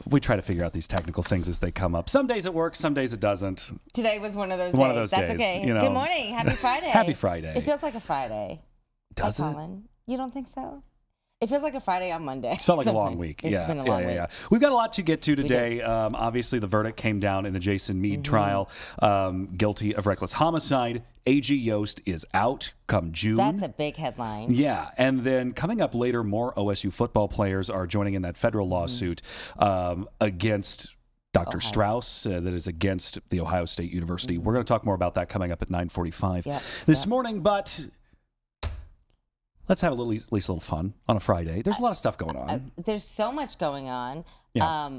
we try to figure out these technical things as they come up. Some days it works, some days it doesn't. Today was one of those One days. of those That's days, okay. you know. Good morning. Happy Friday. Happy Friday. It feels like a Friday. Does it? Collin. You don't think so? It feels like a Friday on Monday. It's felt like a long week. It's been a long week. We've got a lot to get to today. Obviously, the verdict came down in the Jason Meade trial. Guilty of reckless homicide. A.G. Yost is out come June. That's a big headline. Yeah, and then coming up later, more OSU football players are joining in that federal lawsuit against Dr. Strauss that is against the Ohio State University. We're going to talk more about that coming up at 9:45 this morning, but let's have at least a little fun on a Friday. There's a lot of stuff going on. There's so much going on. Yeah.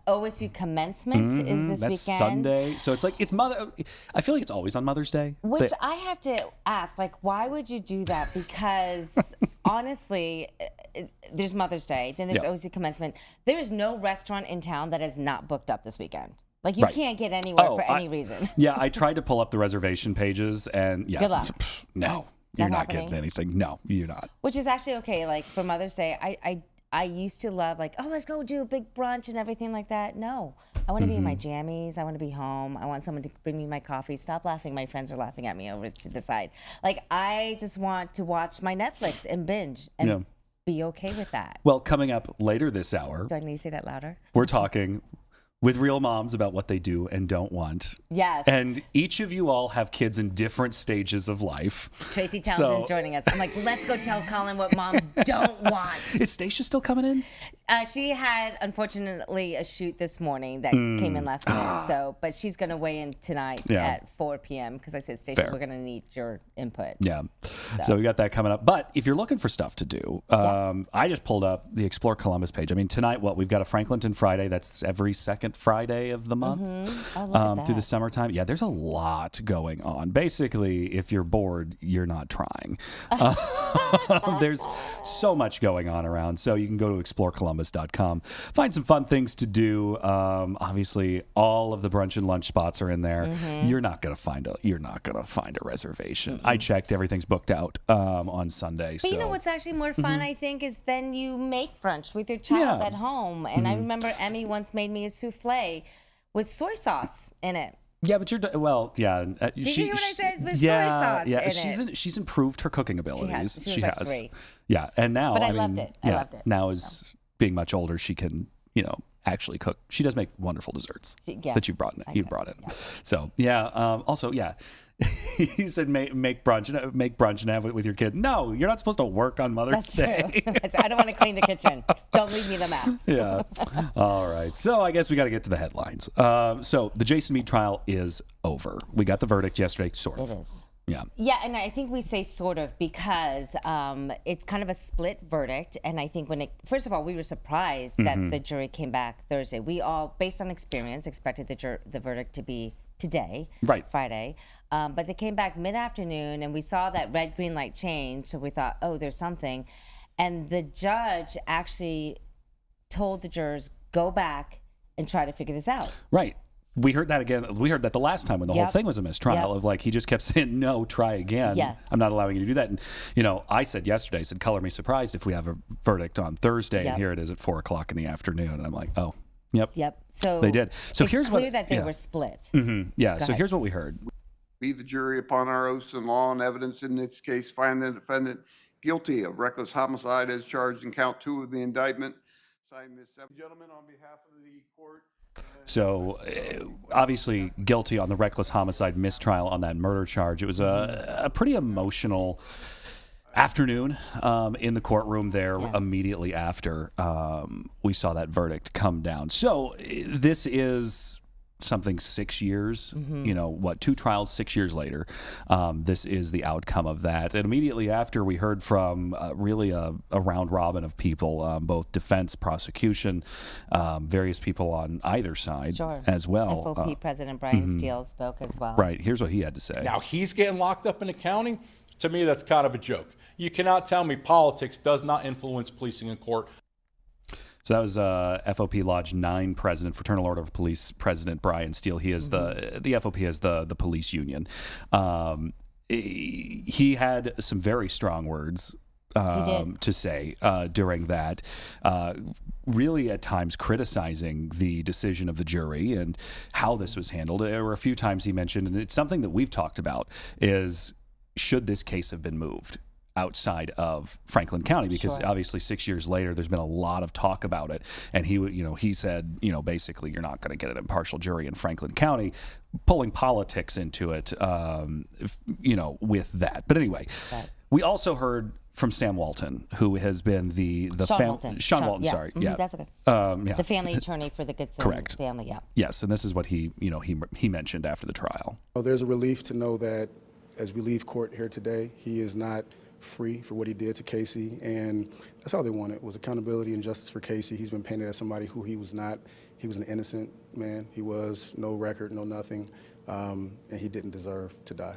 OSU commencement is this That's weekend. Sunday. So it's like, I feel like it's always on Mother's Day. Which I have to ask, like, why would you do that? Because honestly, there's Mother's Day, then there's OSU commencement. There is no restaurant in town that is not booked up this weekend. Like, you can't get anywhere for any reason. Yeah, I tried to pull up the reservation pages and Good luck. No. You're not getting anything. No, you're not. Which is actually okay. Like, for Mother's Day, I used to love, like, oh, let's go do a big brunch and everything like that. No. I want to be in my jammies. I want to be home. I want someone to bring me my coffee. Stop laughing. My friends are laughing at me over to the side. Like, I just want to watch my Netflix and binge and be okay with that. Well, coming up later this hour. Do I need to say that louder? We're talking with real moms about what they do and don't want. Yes. And each of you all have kids in different stages of life. Tracy Townsend is joining us. I'm like, let's go tell Collin what moms don't want. Is Stacia still coming in? She had, unfortunately, a shoot this morning that came in last minute. But she's going to weigh in tonight at 4 p.m. because I said, Stacia, we're going to need your input. Yeah. So we got that coming up. But if you're looking for stuff to do, I just pulled up the Explore Columbus page. I mean, tonight, we've got a Franklinton Friday. That's every second Friday of the month through the summertime. Yeah, there's a lot going on. Basically, if you're bored, you're not trying. There's so much going on around. So you can go to explorecolumbus.com, find some fun things to do. Obviously, all of the brunch and lunch spots are in there. You're not gonna find a reservation. I checked; everything's booked out on Sunday. But you know what's actually more fun, I think, is then you make brunch with your child at home. And I remember Emmy once made me a souffle with soy sauce in it. Yeah, but Did you hear what I said? With soy sauce in it. She's improved her cooking abilities. She has. Like 3. Yeah, and now I loved it. I loved it. Now being much older, she can, actually cook. She does make wonderful desserts that you brought in. Yeah. So also you said make brunch and have it with your kid. No, you're not supposed to work on Mother's Day. That's true. I don't want to clean the kitchen. Don't leave me the mess. Yeah. All right. So I guess we got to get to the headlines. So the Jason Meade trial is over. We got the verdict yesterday, sort of. It is. Yeah. Yeah, and I think we say sort of because it's kind of a split verdict. And I think first of all, we were surprised that the jury came back Thursday. We all, based on experience, expected the verdict to be today, Friday. But they came back mid-afternoon, and we saw that red, green light change. So we thought, oh, there's something. And the judge actually told the jurors, go back and try to figure this out. Right. We heard that again. We heard that the last time when the whole thing was a mistrial of like, he just kept saying, no, try again. Yes. I'm not allowing you to do that. And, I said yesterday, color me surprised if we have a verdict on Thursday. And here it is at 4 o'clock in the afternoon. And I'm like, oh, yep. So they did. So it's clear that they were split. Yeah. So here's what we heard. We, the jury, upon our oaths and law and evidence in this case, find the defendant guilty of reckless homicide as charged in count 2 of the indictment. Sign this, gentlemen, on behalf of the court. So, obviously guilty on the reckless homicide mistrial on that murder charge. It was a pretty emotional afternoon in the courtroom there immediately after we saw that verdict come down. So, this is something 6 years, 2 trials 6 years later. This is the outcome of that. And immediately after, we heard from really a round robin of people, both defense, prosecution, various people on either side as well. FOP President Brian Steele spoke as well. Right. Here's what he had to say. Now, he's getting locked up in accounting. To me, that's kind of a joke. You cannot tell me politics does not influence policing in court. So that was FOP Lodge 9 president, Fraternal Order of Police President Brian Steele. He is the FOP is the police union. He had some very strong words to say during that, really at times criticizing the decision of the jury and how this was handled. There were a few times he mentioned, and it's something that we've talked about, is should this case have been moved outside of Franklin County, because obviously 6 years later there's been a lot of talk about it, and he said, basically you're not going to get an impartial jury in Franklin County, pulling politics into it, with that. But anyway, we also heard from Sam Walton, who has been the Sean Walton, sorry, that's okay. The family attorney for the Goodson family, yes, and this is what he mentioned after the trial. Well, there's a relief to know that as we leave court here today, he is not free for what he did to Casey, and that's all they wanted, was accountability and justice for Casey. He's been painted as somebody who he was not. He was an innocent man. He was no record, no nothing, and he didn't deserve to die.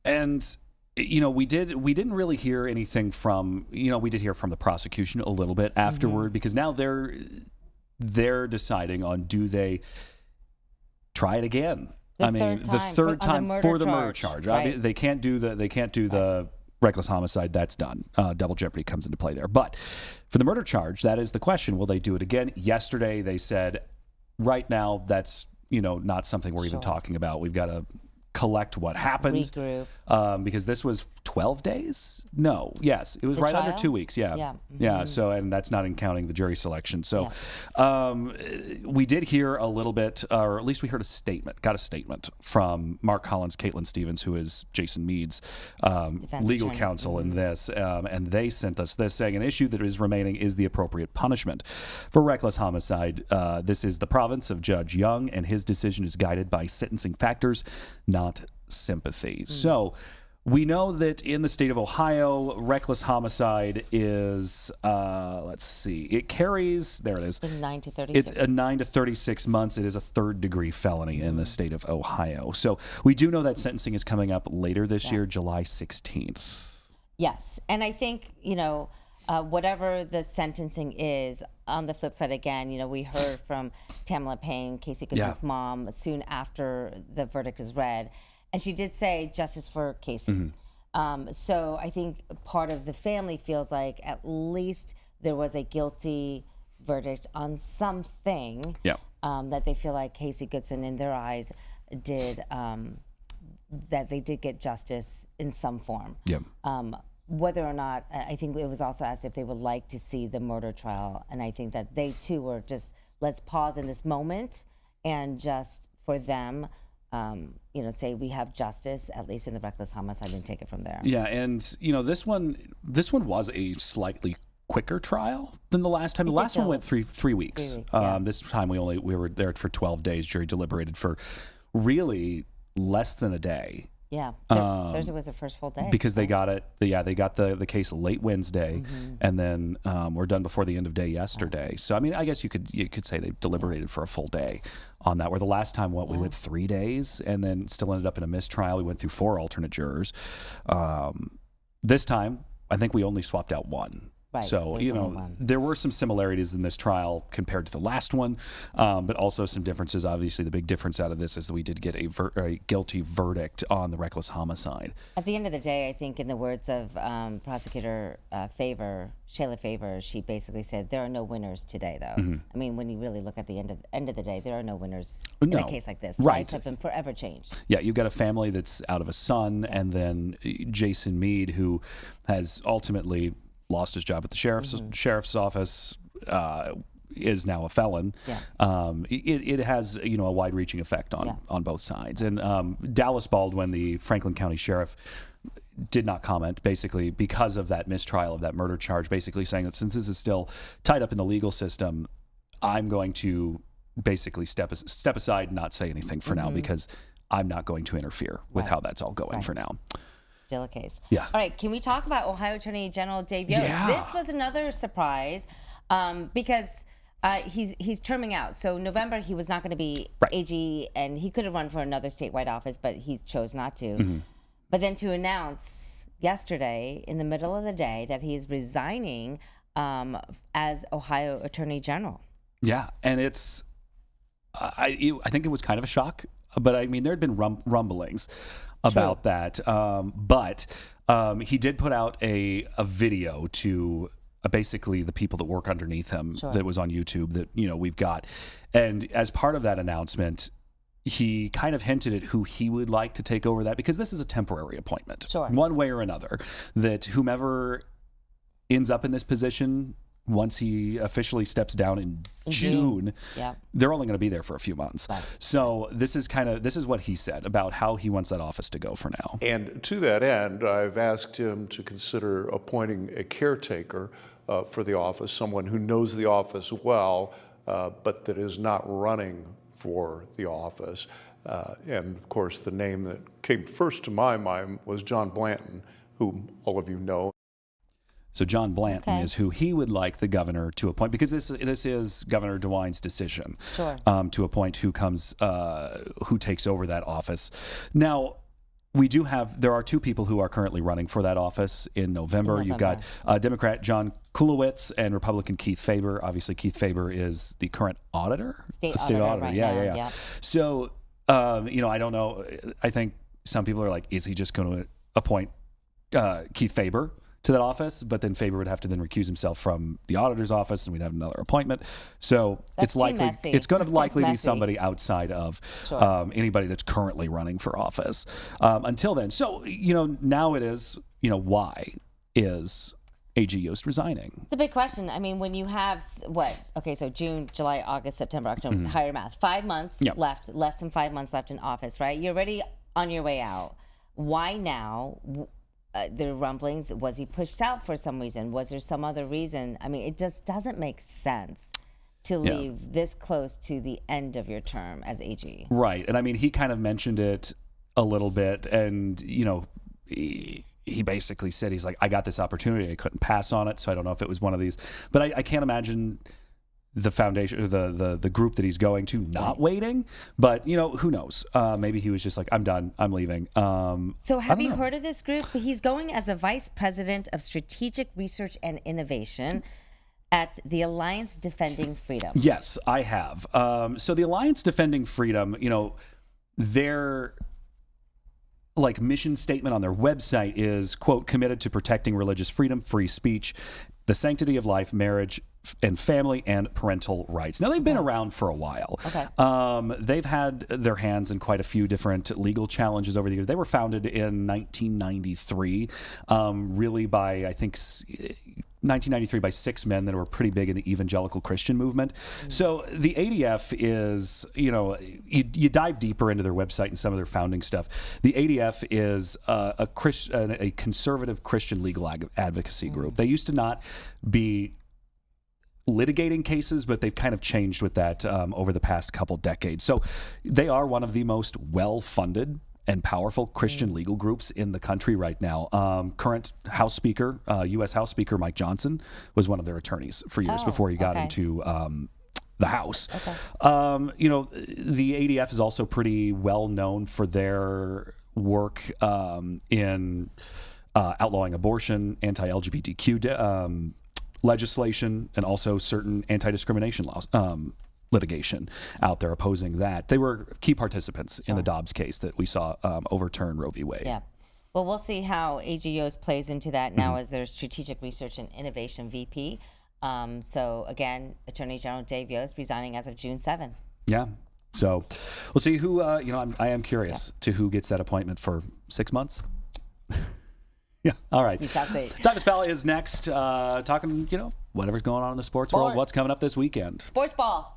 And we didn't really hear anything from, we did hear from the prosecution a little bit afterward, because now they're deciding on, do they try it again? The third time for the murder charge. Right. They can't do the reckless homicide. That's done. Double jeopardy comes into play there. But for the murder charge, that is the question. Will they do it again? Yesterday they said, right now that's not something we're even talking about. We've got to collect what happened. Regroup. Because this was 12 days? No. Yes. It was right under 2 weeks. Yeah. Yeah. Yeah. So, and that's not in counting the jury selection. So, we did hear a little bit, or at least we heard got a statement from Mark Collins, Caitlin Stevens, who is Jason Meade's legal counsel in this. And they sent us this, saying an issue that is remaining is the appropriate punishment for reckless homicide. This is the province of Judge Young, and his decision is guided by sentencing factors, not sympathy. So we know that in the state of Ohio, reckless homicide is, it carries, there it is. 9 to 36. It's a 9 to 36 months. It is a third-degree felony in the state of Ohio. So we do know that sentencing is coming up later this year, July 16th. Yes, and I think, whatever the sentencing is, on the flip side, again, we heard from Tamala Payne, Casey Goodson's mom, soon after the verdict was read, and she did say justice for Casey. So I think part of the family feels like at least there was a guilty verdict on something that they feel like Casey Goodson, in their eyes, did, that they did get justice in some form. Whether or not, I think it was also asked if they would like to see the murder trial, and I think that they too were just, let's pause in this moment and just for them, say we have justice, at least in the reckless homicide, and take it from there. Yeah, and this one was a slightly quicker trial than the last time. The last one went three weeks. 3 weeks. This time we were there for 12 days. Jury deliberated for really less than a day. Yeah, Thursday was the first full day. Because they got it, they got the case late Wednesday, and then we're done before the end of day yesterday. So, I mean, I guess you could say they deliberated for a full day on that, where the last time, we went 3 days, and then still ended up in a mistrial. We went through 4 alternate jurors. This time, I think we only swapped out one. Right. So, there were some similarities in this trial compared to the last one, but also some differences. Obviously, the big difference out of this is that we did get a guilty verdict on the reckless homicide. At the end of the day, I think in the words of prosecutor Shayla Favor, she basically said, there are no winners today, though. I mean, when you really look at the end of the day, there are no winners in a case like this. Right. Lives have been forever changed. Yeah, you've got a family that's out of a son, and then Jason Meade, who has ultimately lost his job at the sheriff's office, is now a felon. It has a wide-reaching effect on both sides. And Dallas Baldwin, the Franklin County sheriff, did not comment, basically because of that mistrial of that murder charge, basically saying that since this is still tied up in the legal system, I'm going to basically step aside and not say anything for now, because I'm not going to interfere with how that's all going for now. Still a case. Yeah. All right, can we talk about Ohio Attorney General Dave Yost? Yeah. This was another surprise because he's terming out. So November, he was not going to be AG, and he could have run for another statewide office, but he chose not to. But then to announce yesterday, in the middle of the day, that he is resigning as Ohio Attorney General. Yeah, and it's I think it was kind of a shock. but I mean, there had been rumblings about that. But he did put out a video to basically the people that work underneath him that was on YouTube that, we've got. And as part of that announcement, he kind of hinted at who he would like to take over that, because this is a temporary appointment, one way or another, that whomever ends up in this position once he officially steps down in June, they're only going to be there for a few months. Right. So this is what he said about how he wants that office to go for now. And to that end, I've asked him to consider appointing a caretaker for the office, someone who knows the office well, but that is not running for the office. And of course, the name that came first to my mind was John Blanton, whom all of you know. So John Blanton is who he would like the governor to appoint, because this is Governor DeWine's decision to appoint who takes over that office. Now, there are two people who are currently running for that office in November. You've got Democrat John Kulowitz and Republican Keith Faber. Obviously, Keith Faber is the current auditor. State auditor. Right now. So, I don't know. I think some people are like, is he just going to appoint Keith Faber to that office? But then Faber would have to then recuse himself from the auditor's office, and we'd have another appointment. So it's going to likely be somebody outside of anybody that's currently running for office until then. So, now it is, why is AG Yost resigning? It's a big question. I mean, when you have so June, July, August, September, October, higher math, 5 months left, less than 5 months left in office, right? You're already on your way out. Why now? The rumblings, was he pushed out for some reason? Was there some other reason? I mean, it just doesn't make sense to leave this close to the end of your term as AG. Right. And I mean, he kind of mentioned it a little bit, and, he basically said, he's like, I got this opportunity, I couldn't pass on it, so I don't know if it was one of these. But I can't imagine the foundation, or the group that he's going to, not waiting. But who knows? Maybe he was just like, I'm done, I'm leaving. So have you heard of this group? He's going as a vice president of strategic research and innovation at the Alliance Defending Freedom. Yes, I have. So the Alliance Defending Freedom, their mission statement on their website is, quote, committed to protecting religious freedom, free speech, the sanctity of life, marriage and family, and parental rights. Now, they've been around for a while. They've had their hands in quite a few different legal challenges over the years. They were founded in 1993, really by, I think, 1993 by 6 men that were pretty big in the evangelical Christian movement. So the ADF is, you dive deeper into their website and some of their founding stuff. The ADF is a conservative Christian legal advocacy group. They used to not be litigating cases, but they've kind of changed with that over the past couple decades. So they are one of the most well-funded and powerful Christian legal groups in the country right now. Current House Speaker, U.S. House Speaker Mike Johnson was one of their attorneys for years before he got into the House. The ADF is also pretty well known for their work in outlawing abortion, anti-LGBTQ legislation, and also certain anti-discrimination laws. Litigation out there opposing that. They were key participants in the Dobbs case that we saw overturn Roe v. Wade. Yeah. Well, we'll see how AG Yost plays into that now as their Strategic Research and Innovation VP. So again, Attorney General Dave Yost resigning as of June 7. Yeah. So we'll see who, I am curious to who gets that appointment for 6 months. Yeah. All right. We shall see. Thomas Bell is next, talking, whatever's going on in the sports world, what's coming up this weekend. Sports ball.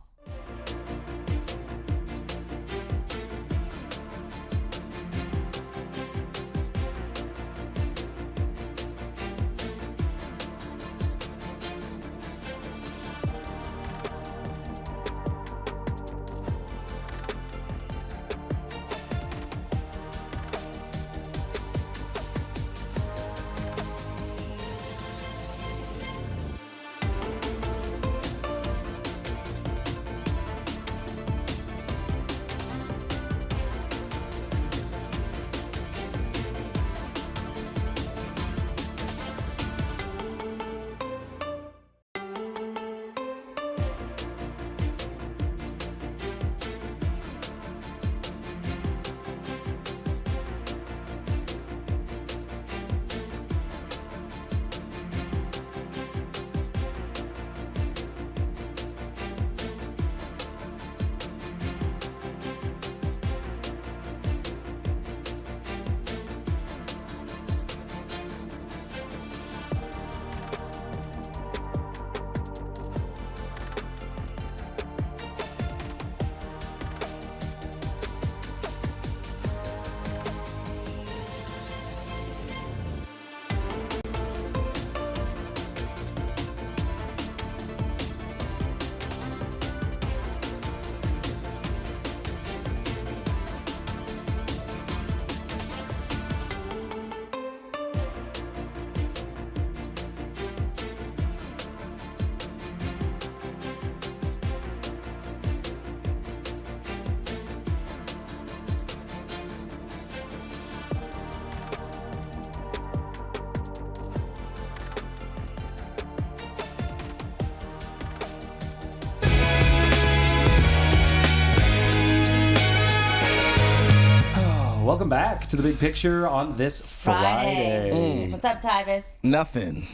Welcome back to the big picture on this Friday. What's up, Tyvis? Nothing.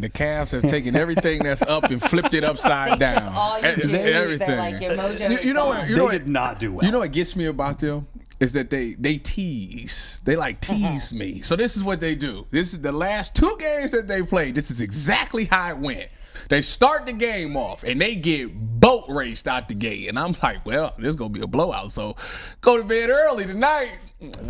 The Cavs have taken everything that's up and flipped it upside They down. took all your juice. Everything. They're like, your mojo You know is what? gone. They did not do well. You know what gets me about them is that they tease. They like tease me. So this is what they do. This is the last 2 games that they played. This is exactly how it went. They start the game off and they get boat raced out the gate. And I'm like, well, this is going to be a blowout. So go to bed early tonight.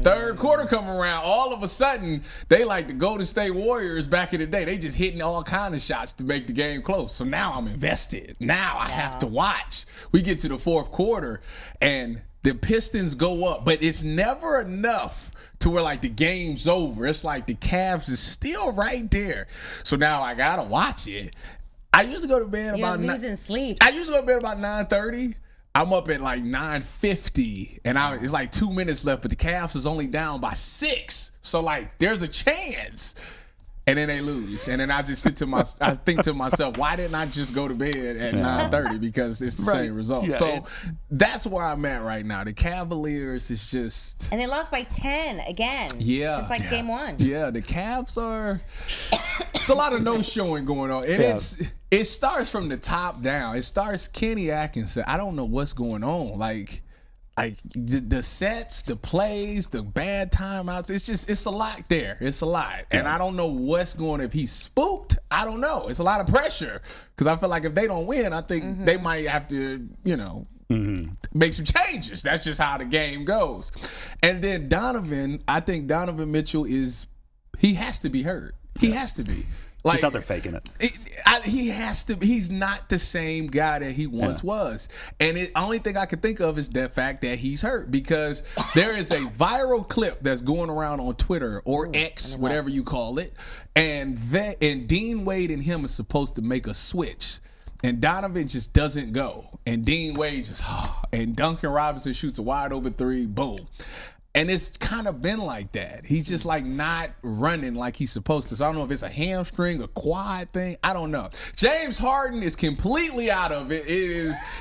Third quarter come around. All of a sudden, they like the Golden State Warriors back in the day. They just hitting all kind of shots to make the game close. So now I'm invested. Now I have to watch. We get to the fourth quarter and the Pistons go up. But it's never enough to where like the game's over. It's like the Cavs is still right there. So now I got to watch it. I used to go to bed You're about losing sleep. I used to go to bed about 9:30. I'm up at like 9:50, and it's like 2 minutes left, but the Cavs is only down by 6. So like, there's a chance, and then they lose, and then I just I think to myself, why didn't I just go to bed at 9:30? Because it's the same result. Yeah, So that's where I'm at right now. The Cavaliers is just. And they lost by 10 again. Yeah. Just like game 1. Yeah, the Cavs are. It's a lot of no showing going on, and it starts from the top down. It starts Kenny Atkinson. I don't know what's going on. Like the sets, the plays, the bad timeouts. It's a lot there. It's a lot, and I don't know what's going. If he's spooked, I don't know. It's a lot of pressure because I feel like if they don't win, I think they might have to, make some changes. That's just how the game goes. And then Donovan, I think Donovan Mitchell he has to be hurt. He has to be. Just out there faking it. He has to. He's not the same guy that he once was. And the only thing I can think of is the fact that he's hurt, because there is a viral clip that's going around on Twitter or X, whatever you call it, and Dean Wade and him are supposed to make a switch. And Donovan just doesn't go. And Dean Wade and Duncan Robinson shoots a wide open 3, boom. And it's kind of been like that. He's just like not running like he's supposed to. So I don't know if it's a hamstring, a quad thing. I don't know. James Harden is completely out of it.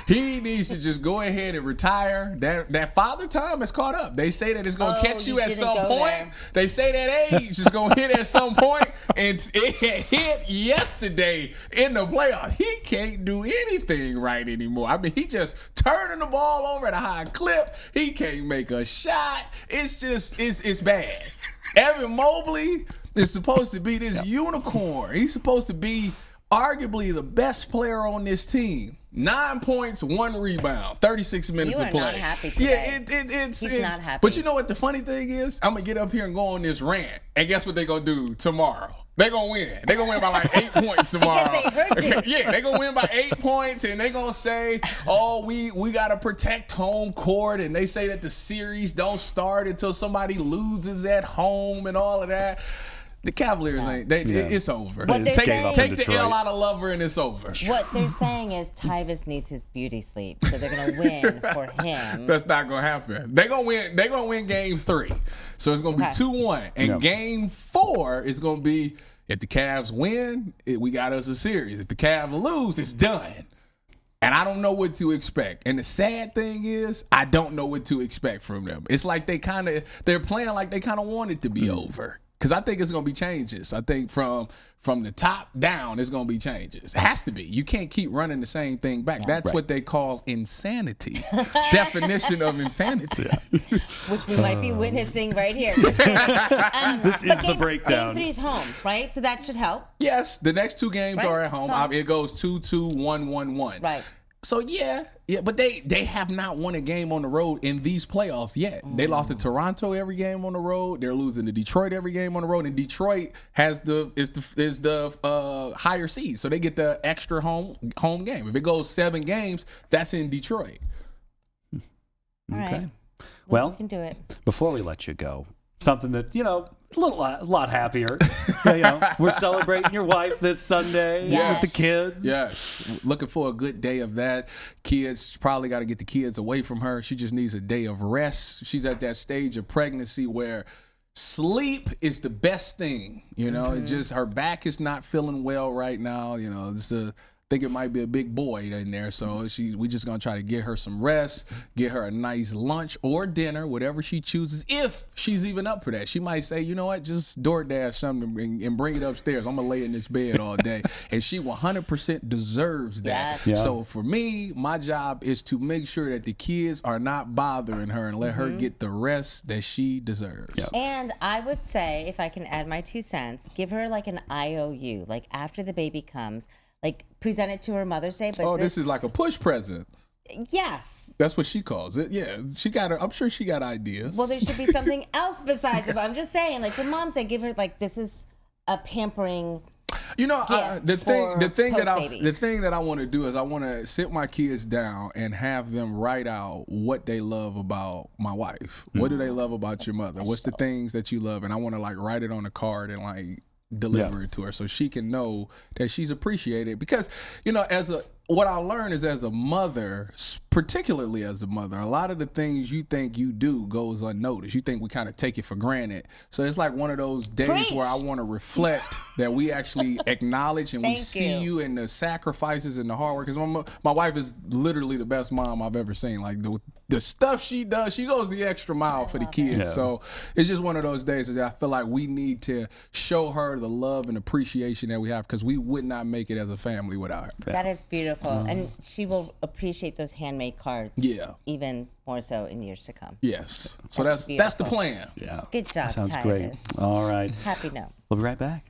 He needs to just go ahead and retire. That father time has caught up. They say that it's going to catch you at some point. There. They say that age is going to hit at some point. And it hit yesterday in the playoffs. He can't do anything right anymore. I mean, he just turning the ball over at a high clip. He can't make a shot. It's bad. Evan Mobley is supposed to be this unicorn. He's supposed to be arguably the best player on this team. 9 points, 1 rebound, 36 minutes of play. You are not happy today. It's not happy. But you know what the funny thing is? I'm gonna get up here and go on this rant, and guess what they're gonna do tomorrow? They're going to win. They're going to win by like 8 points tomorrow. Because they hurt you. Yeah, they're going to win by 8 points, and they're going to say, oh, we got to protect home court, and they say that the series don't start until somebody loses at home and all of that. The Cavaliers it's over. What Take the L out of Lover and it's over. What they're saying is Tyvis needs his beauty sleep, so they're going to win for him. That's not going to happen. They're going to win game 3. So it's going to be 2-1. And game 4 is going to be, if the Cavs win, we got us a series. If the Cavs lose, it's done. And I don't know what to expect. And the sad thing is, I don't know what to expect from them. It's like they're playing like they kind of want it to be over. Because I think it's going to be changes. I think from the top down, it's going to be changes. It has to be. You can't keep running the same thing back. That's what they call insanity. Definition of insanity. Which we might be witnessing right here. This is the breakdown. Game 3's home, right? So that should help. Yes, the next 2 games are at home. Tom. It goes 2-2, 1-1-1. Right. So yeah, but they have not won a game on the road in these playoffs yet. They lost to Toronto every game on the road. They're losing to Detroit every game on the road, and Detroit is the higher seed, so they get the extra home game. If it goes 7 games, that's in Detroit. All right. Well, we can do it. Before we let you go, something that a lot happier. We're celebrating your wife this Sunday with the kids. Yes, looking for a good day of that. Kids probably got to get the kids away from her. She just needs a day of rest. She's at that stage of pregnancy where sleep is the best thing. It just her back is not feeling well right now. think it might be a big boy in there. So we just gonna try to get her some rest, get her a nice lunch or dinner, whatever she chooses, if she's even up for that. She might say, you know what, just DoorDash something and bring it upstairs. I'm gonna lay in this bed all day. And she 100% deserves that. Yes. Yeah. So for me, my job is to make sure that the kids are not bothering her and let her get the rest that she deserves. Yeah. And I would say, if I can add my 2 cents, give her like an IOU, like after the baby comes, like present it to her Mother's Day. But This is like a push present. yes. That's what she calls it. Yeah, I'm sure she got ideas. Well, there should be something else besides it. But I'm just saying, like the mom said, give her like this is a pampering. You know, gift the thing post-baby. that I want to do is I want to sit my kids down and have them write out what they love about my wife. What do they love about your mother? What's the things that you love? And I want to like write it on a card and like deliver it to her so she can know that she's appreciated. Because, you know, what I learned is as a mother, particularly as a mother, a lot of the things you think you do goes unnoticed. You think we kind of take it for granted. So it's like one of those days where I want to reflect that we actually acknowledge and we see you in the sacrifices and the hard work. Because my wife is literally the best mom I've ever seen. Like the stuff she does, she goes the extra mile for the kids. Yeah. So it's just one of those days that I feel like we need to show her the love and appreciation that we have, because we would not make it as a family without her. That is beautiful. And she will appreciate those handmade cards. Yeah. Even more so in years to come. Yes. So That's that's the beautiful. plan. Yeah. Good job, That sounds Titus. great. All right. Happy note. We'll be right back.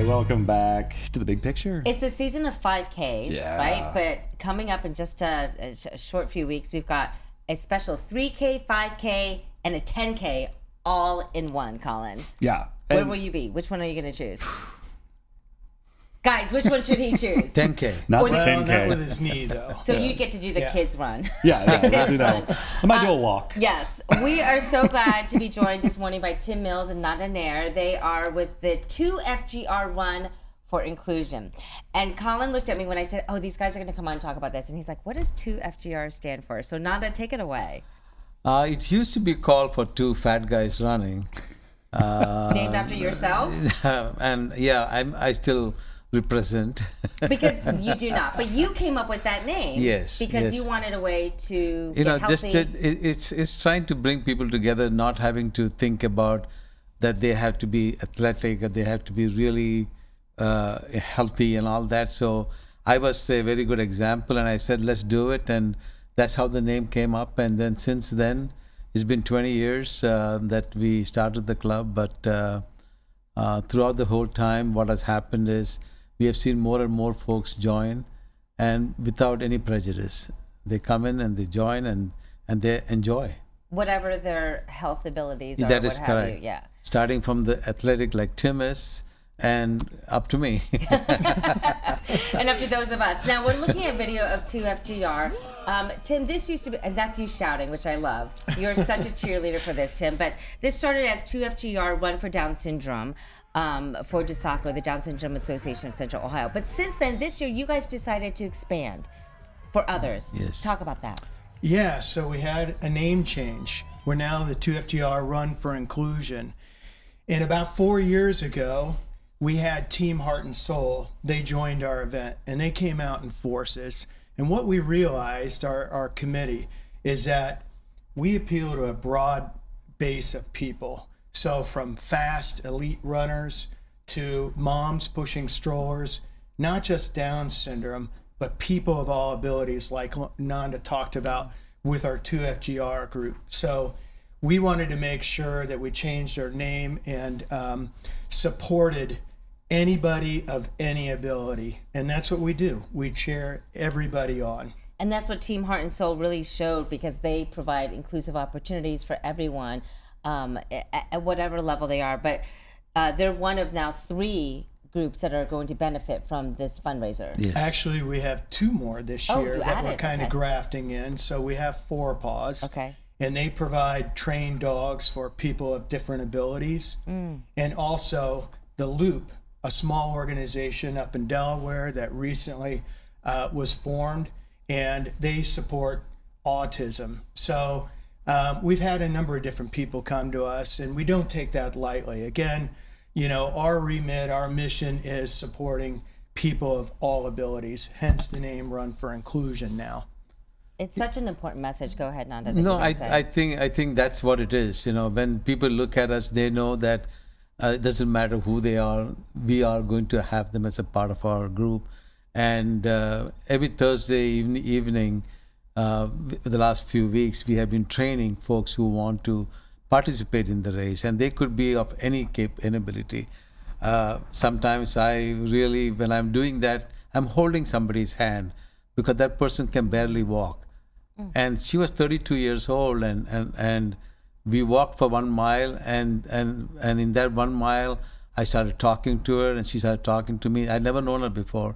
Welcome back to the big picture. It's the season of 5Ks, Yeah. right? But coming up in just a short few weeks, we've got a special 3K, 5K, and a 10K all in one, Collin. Yeah. Where And will you be? Which one are you going to choose? Guys, which one should he choose? 10K. not Or the the- 10K. Not with his knee, though. So you get to do the kids run. Yeah, we'll do Kids that. run. I might do a walk. Yes, we are so glad to be joined this morning by Tim Mills and Nanda Nair. They are with the 2FGR Run for Inclusion. And Collin looked at me when I said, oh, these guys are going to come on and talk about this. And he's like, what does 2FGR stand for? So Nanda, take it away. It used to be called for two fat guys running. Named after yourself? And yeah, I still represent. Because you do not. But you came up with that name. Yes, Because yes. you wanted a way to You get know, healthy. it's trying to bring people together, not having to think about that they have to be athletic or they have to be really healthy and all that. So I was a very good example, and I said, let's do it. And that's how the name came up. And then since then, It's been 20 years that we started the club, but throughout the whole time, what has happened is we have seen more and more folks join, and without any prejudice. They come in and they join and they enjoy. Whatever their health abilities are. That is what have correct. you. Yeah. Starting from the athletic like Tim is, and up to me. And up to those of us. Now we're looking at video of 2FGR. Tim, this used to be, and that's you shouting, which I love. You're such a cheerleader for this, Tim. But this started as 2FGR, Run for Down Syndrome, for DSACO, the Down Syndrome Association of Central Ohio. But since then, this year, you guys decided to expand for others. Yes. Talk about that. Yeah, so we had a name change. We're now the 2FGR Run for Inclusion. And about 4 years ago, we had Team Heart and Soul. They joined our event, and they came out in forces. And what we realized, our committee, is that we appeal to a broad base of people. So from fast elite runners to moms pushing strollers, not just Down syndrome, but people of all abilities, like Nanda talked about with our 2FGR group. So we wanted to make sure that we changed our name and supported anybody of any ability. And that's what we do. We cheer everybody on. And that's what Team Heart and Soul really showed, because they provide inclusive opportunities for everyone at whatever level they are. But they're one of now 3 groups that are going to benefit from this fundraiser. Yes. Actually, we have 2 more this year you that added, we're kind of okay. grafting in. So we have 4 Paws. Okay. And they provide trained dogs for people of different abilities. And also the Loop, a small organization up in Delaware that recently was formed, and they support autism. So we've had a number of different people come to us, and we don't take that lightly. Again, you know, our remit, our mission is supporting people of all abilities, hence the name Run for Inclusion now. It's such an important message. Go ahead, Nanda. No, I think that's what it is. You know, when people look at us, they know that it doesn't matter who they are. We are going to have them as a part of our group. And every Thursday evening, the last few weeks, we have been training folks who want to participate in the race, and they could be of any ability. Sometimes when I'm doing that, I'm holding somebody's hand because that person can barely walk. And she was 32 years old, and we walked for 1 mile, and in that 1 mile, I started talking to her, and she started talking to me. I'd never known her before.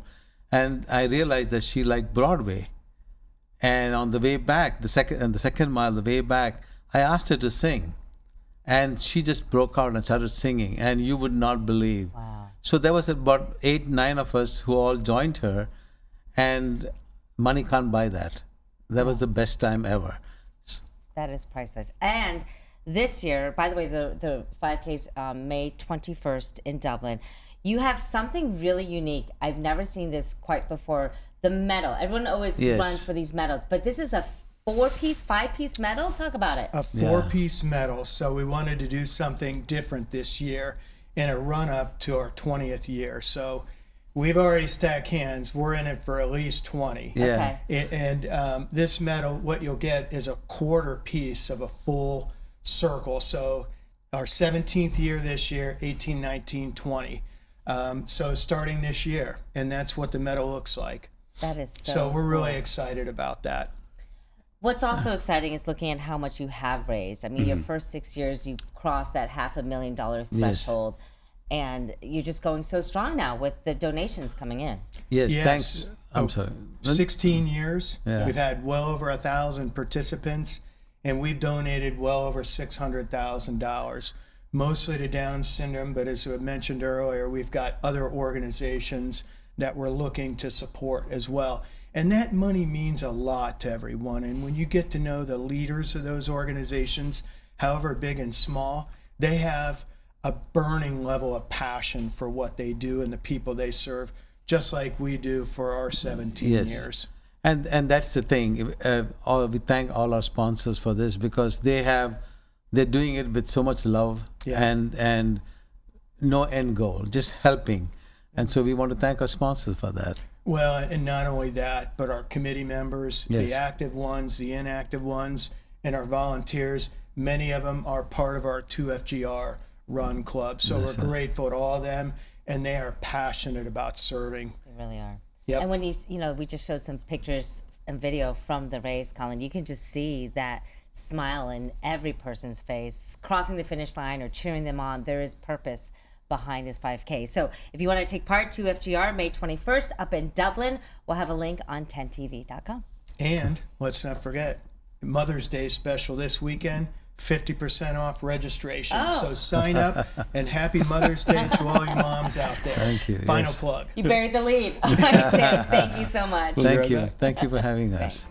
And I realized that she liked Broadway. And on the way back, the second mile, the way back, I asked her to sing. And she just broke out and started singing, and you would not believe. Wow. So there was about 8, 9 of us who all joined her, and money can't buy that. That was the best time ever. That is priceless. And this year, by the way, the 5K's May 21st in Dublin. You have something really unique. I've never seen this quite before. The medal. Everyone always runs for these medals, but this is a 4-piece, 5-piece medal? Talk about it. A 4-piece medal. So we wanted to do something different this year in a run-up to our 20th year. So we've already stacked hands. We're in it for at least 20. Yeah. Okay. And this medal, what you'll get is a quarter piece of a full circle. So our 17th year this year, 18, 19, 20. So starting this year, and that's what the medal looks like. That is So we're really cool. excited about that. What's also exciting is looking at how much you have raised. I mean, your first 6 years, you crossed that $500,000 threshold, and you're just going so strong now with the donations coming in. Yes, Yes. thanks. I'm sorry. 16 years. Yeah. We've had well over 1,000 participants, and we've donated well over $600,000, mostly to Down syndrome. But as I mentioned earlier, we've got other organizations that we're looking to support as well. And that money means a lot to everyone. And when you get to know the leaders of those organizations, however big and small, they have a burning level of passion for what they do and the people they serve, just like we do for our 17 years. And that's the thing. We thank all our sponsors for this, because they're doing it with so much love and no end goal, just helping. And so we want to thank our sponsors for that. Well, and not only that, but our committee members, Yes. the active ones, the inactive ones, and our volunteers, Many of them are part of our 2FGR Run Club. So we're grateful to all of them, and they are passionate about serving. They really are. Yep. And when we just showed some pictures and video from the race, Collin, you can just see that smile in every person's face, crossing the finish line or cheering them on. There is purpose behind this 5K. So if you want to take part, 2FGR, May 21st, up in Dublin. We'll have a link on 10tv.com. And let's not forget, Mother's Day special this weekend, 50% off registration. Oh. So sign up, and happy Mother's Day to all you moms out there. Thank you. Final Yes. plug. You buried the lead. All right, Tim, thank you so much. Thank you. Thank you for having us.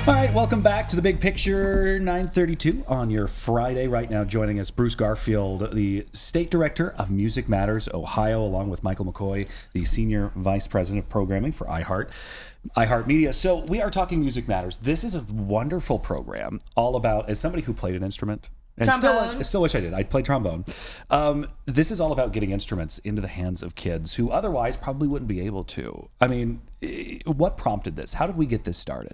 All right, welcome back to The Big Picture, 9:32 on your Friday. Right now joining us, Bruce Garfield, the State Director of Music Matters Ohio, along with Michael McCoy, the Senior Vice President of Programming for iHeartMedia. So we are talking Music Matters. This is a wonderful program all about, as somebody who played an instrument, and Trombone. still wish I did. I played trombone. This is all about getting instruments into the hands of kids who otherwise probably wouldn't be able to. I mean, what prompted this? How did we get this started?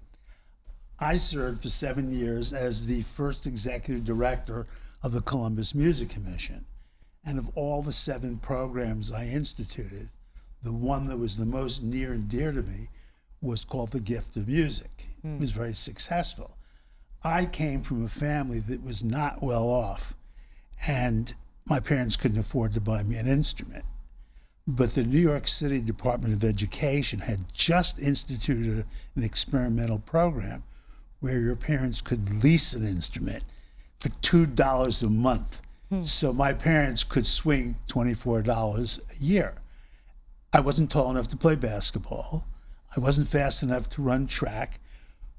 I served for 7 years as the first executive director of the Columbus Music Commission. And of all the 7 programs I instituted, the one that was the most near and dear to me was called The Gift of Music. It was very successful. I came from a family that was not well off, and my parents couldn't afford to buy me an instrument. But the New York City Department of Education had just instituted an experimental program where your parents could lease an instrument for $2 a month. So my parents could swing $24 a year. I wasn't tall enough to play basketball. I wasn't fast enough to run track.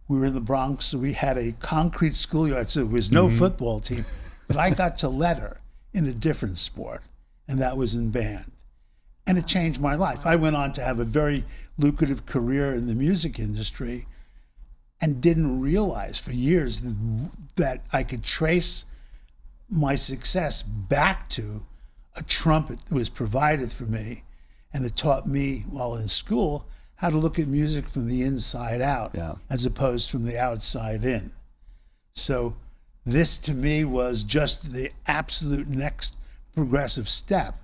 We were in the Bronx, so we had a concrete schoolyard, so there was no football team. But I got to letter in a different sport, and that was in band. And it changed my life. I went on to have a very lucrative career in the music industry and didn't realize for years that I could trace my success back to a trumpet that was provided for me, and it taught me while in school how to look at music from the inside out as opposed from the outside in. So this to me was just the absolute next progressive step.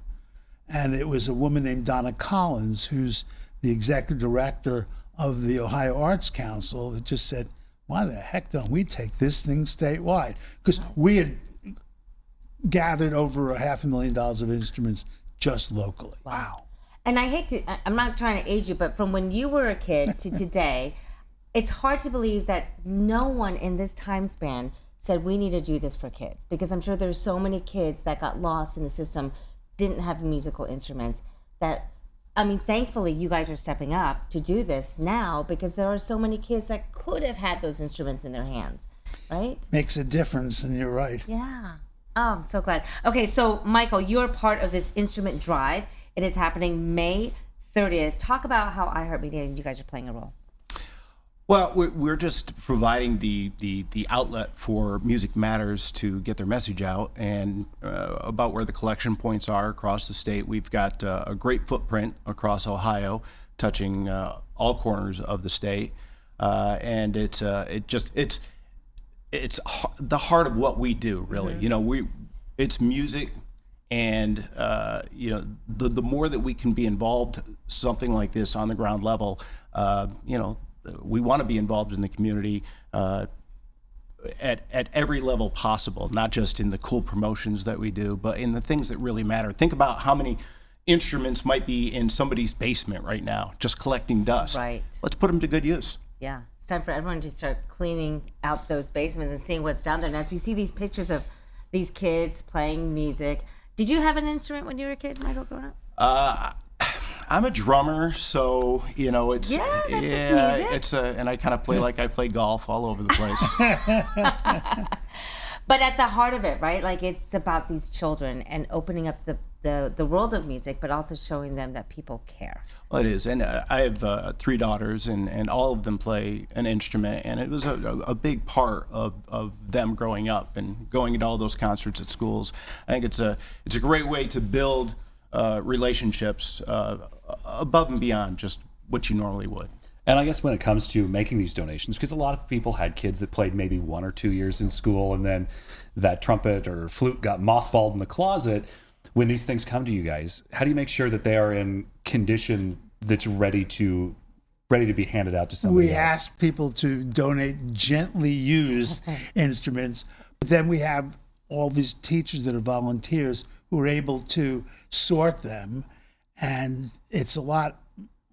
And it was a woman named Donna Collins, who's the executive director of the Ohio Arts Council, that just said, why the heck don't we take this thing statewide? Because we had gathered over $500,000 of instruments just locally. Wow. And I hate to, I'm not trying to age you, but from when you were a kid to today, it's hard to believe that no one in this time span said we need to do this for kids. Because I'm sure there's so many kids that got lost in the system, didn't have musical instruments, that, I mean, thankfully you guys are stepping up to do this now, because there are so many kids that could have had those instruments in their hands, right? Makes a difference, and you're right. Yeah. Oh, I'm so glad. Okay, so Michael, you're part of this instrument drive. It is happening May 30th. Talk about how iHeartMedia and you guys are playing a role. Well, we're just providing the outlet for Music Matters to get their message out, and about where the collection points are across the state. We've got a great footprint across Ohio, touching all corners of the state, and it's the heart of what we do, really. Mm-hmm. You know, it's music. And you know, the more that we can be involved, something like this on the ground level, you know, we want to be involved in the community at every level possible, not just in the cool promotions that we do, but in the things that really matter. Think about how many instruments might be in somebody's basement right now, just collecting dust. Right. Let's put them to good use. Yeah, it's time for everyone to start cleaning out those basements and seeing what's down there. And as we see these pictures of these kids playing music. Did you have an instrument when you were a kid, Michael, growing up? I'm a drummer, so you know it's music. It's and I kind of play like I play golf all over the place. But at the heart of it, right? Like, it's about these children and opening up the world of music, but also showing them that people care. Well, it is, and I have 3 daughters, and all of them play an instrument, and it was a big part of them growing up and going to all those concerts at schools. I think it's a great way to build relationships above and beyond just what you normally would. And I guess when it comes to making these donations, because a lot of people had kids that played maybe 1 or 2 years in school, and then that trumpet or flute got mothballed in the closet. When these things come to you guys, how do you make sure that they are in condition that's ready to be handed out to somebody else? We ask people to donate gently used instruments, but then we have all these teachers that are volunteers who are able to sort them, and it's a lot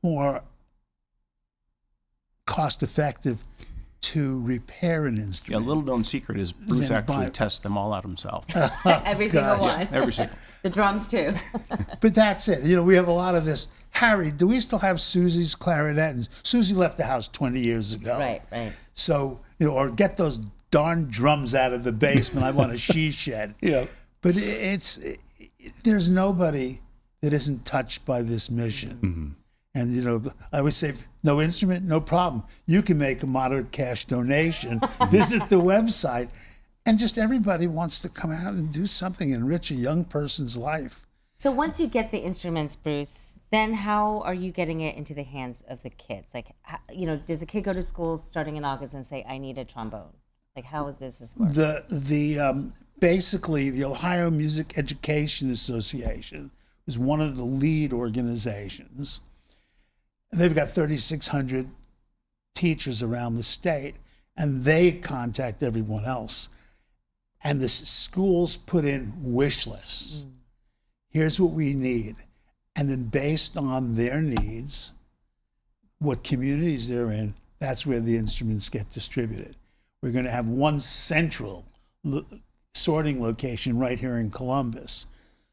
more cost effective to repair an instrument. Yeah, a little known secret is Bruce actually tests them all out himself. Every single one. Every single. The drums too. But that's it. You know, we have a lot of this. Harry, do we still have Susie's clarinet? And Susie left the house 20 years ago. Right. So, you know, or get those darn drums out of the basement. I want a she shed. Yeah. But there's nobody that isn't touched by this mission. Mm-hmm. And, you know, I always say, no instrument, no problem. You can make a moderate cash donation, visit the website, and just everybody wants to come out and do something, enrich a young person's life. So once you get the instruments, Bruce, then how are you getting it into the hands of the kids? Like, you know, does a kid go to school starting in August and say, I need a trombone? Like, how does this work? Basically, the Ohio Music Education Association is one of the lead organizations. They've got 3,600 teachers around the state, and they contact everyone else. And the schools put in wish lists. Here's what we need. And then based on their needs, what communities they're in, that's where the instruments get distributed. We're going to have one central sorting location right here in Columbus.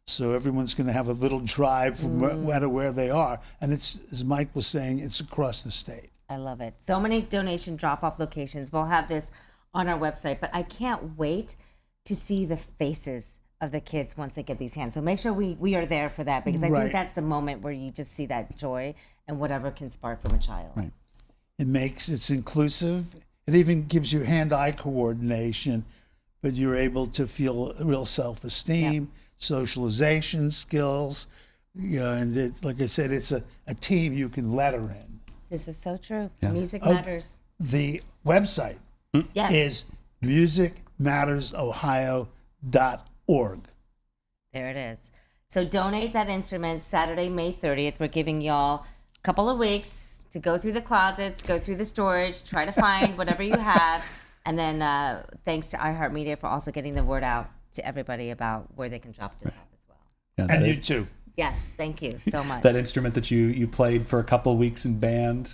So everyone's going to have a little drive from where they are. And it's, as Mike was saying, it's across the state. I love it. So many donation drop-off locations. We'll have this on our website, but I can't wait to see the faces of the kids once they get these hands. So make sure we are there for that, because I think that's the moment where you just see that joy and whatever can spark from a child. Right. It's inclusive. It even gives you hand-eye coordination, but you're able to feel real self-esteem. socialization skills. And like I said, it's a team you can letter in. This is so true. Music matters. The website Yes. is musicmattersohio.org. There it is. So donate that instrument Saturday, May 30th. We're giving y'all a couple of weeks to go through the closets, go through the storage, try to find whatever you have. And then thanks to iHeartMedia for also getting the word out to everybody about where they can drop this off as well. Yeah, And you too. Yes, thank you so much. That instrument that you played for a couple of weeks in band,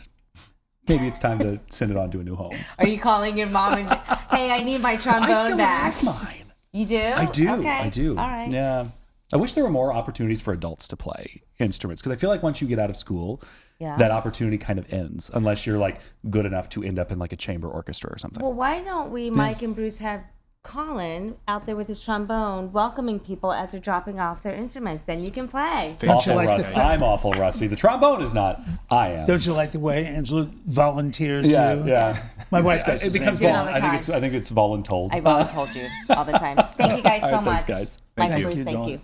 maybe it's time to send it on to a new home. Are you calling your mom and, hey, I need my trombone I still back? have mine. You do? I do. Okay. I do. All right. Yeah. I wish there were more opportunities for adults to play instruments because I feel like once you get out of school, that opportunity kind of ends unless you're like good enough to end up in like a chamber orchestra or something. Well, why don't we, Mike and Bruce, have Collin out there with his trombone welcoming people as they're dropping off their instruments? Then you can play. Awful rusty. I'm awful rusty. The trombone is not. I am. Don't you like the way Angela volunteers Yeah, too? yeah. My wife does. It becomes I think it's voluntold. I voluntold you all the time. Thank you guys so All right, much. thanks, guys. Mike and Thank Bruce, you, thank Dawn. you.